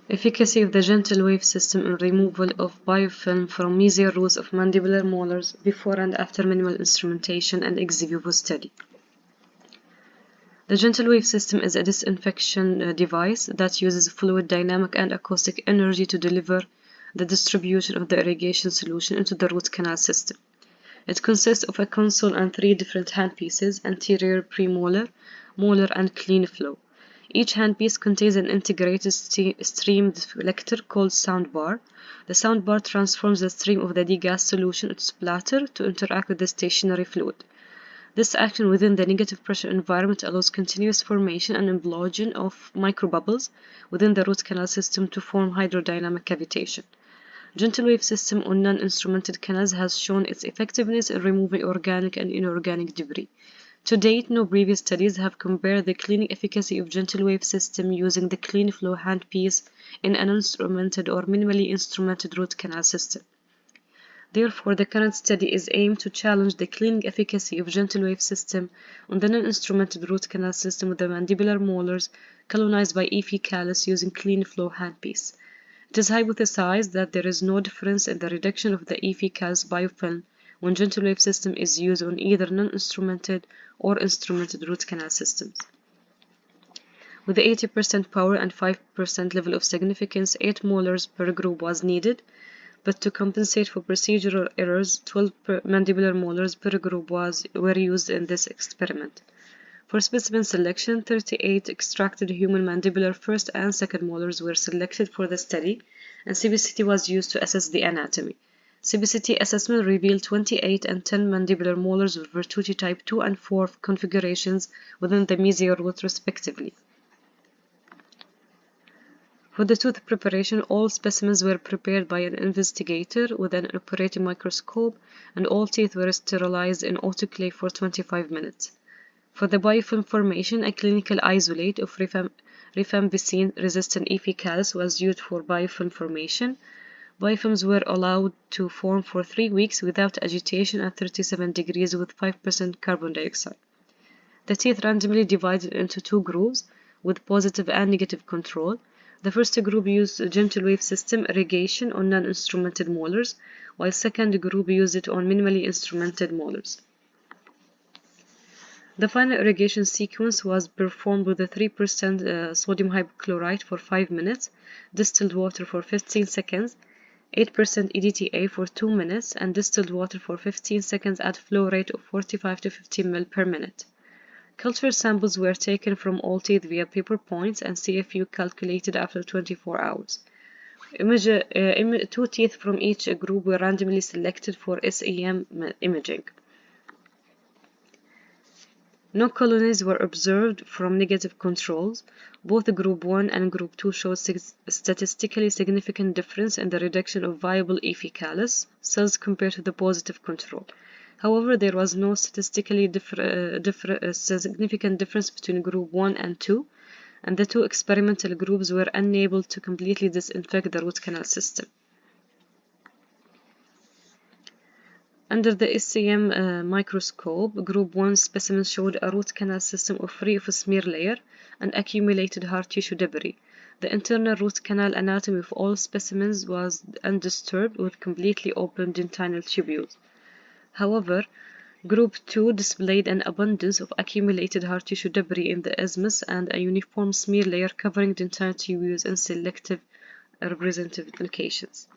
Efficacy of the gentle wave system in removal of biofilm from mesial roots of mandibular molars before and after minimal instrumentation and ex vivo study. The gentle wave system is a disinfection device that uses fluid dynamic and acoustic energy to deliver the distribution of the irrigation solution into the root canal system. It consists of a console and 3 different handpieces: anterior, premolar, molar, and clean flow. Each handpiece contains an integrated stream deflector called soundbar. The soundbar transforms the stream of the degas solution into splatter to interact with the stationary fluid. This action within the negative pressure environment allows continuous formation and implosion of microbubbles within the root canal system to form hydrodynamic cavitation. Gentle wave system on non-instrumented canals has shown its effectiveness in removing organic and inorganic debris. To date, no previous studies have compared the cleaning efficacy of gentle wave system using the clean flow handpiece in an uninstrumented or minimally instrumented root canal system. Therefore, the current study is aimed to challenge the cleaning efficacy of gentle wave system on the non-instrumented root canal system with the mandibular molars colonized by E. faecalis using clean flow handpiece. It is hypothesized that there is no difference in the reduction of the E. faecalis biofilm when gentle wave system is used on either non-instrumented or instrumented root canal systems. With the 80% power and 5% level of significance, 8 molars per group was needed, but to compensate for procedural errors, 12 mandibular molars per group were used in this experiment. For specimen selection, 38 extracted human mandibular first and second molars were selected for the study, and CBCT was used to assess the anatomy. CBCT assessment revealed 28 and 10 mandibular molars with Virtuti type 2 and 4 configurations within the mesial root respectively. For the tooth preparation, all specimens were prepared by an investigator with an operating microscope, and all teeth were sterilized in autoclave for 25 minutes. For the biofilm formation, a clinical isolate of rifampicin-resistant E. faecalis was used for biofilm formation. Biofilms were allowed to form for 3 weeks without agitation at 37 degrees with 5% carbon dioxide. The teeth randomly divided into 2 groups with positive and negative control. The first group used a gentle wave system irrigation on non-instrumented molars, while second group used it on minimally instrumented molars. The final irrigation sequence was performed with a 3% sodium hypochlorite for 5 minutes, distilled water for 15 seconds, 8% EDTA for 2 minutes, and distilled water for 15 seconds at flow rate of 45 to 50 ml per minute. Culture samples were taken from all teeth via paper points and CFU calculated after 24 hours. 2 teeth from each group were randomly selected for SEM imaging. No colonies were observed from negative controls. Both Group 1 and Group 2 showed statistically significant difference in the reduction of viable E. faecalis cells compared to the positive control. However, there was no statistically significant difference between Group 1 and 2, and the 2 experimental groups were unable to completely disinfect the root canal system. Under the SEM microscope, Group 1 specimens showed a root canal system free of a smear layer and accumulated hard tissue debris. The internal root canal anatomy of all specimens was undisturbed with completely open dentinal tubules. However, Group 2 displayed an abundance of accumulated hard tissue debris in the isthmus and a uniform smear layer covering dentinal tubules in selective representative locations.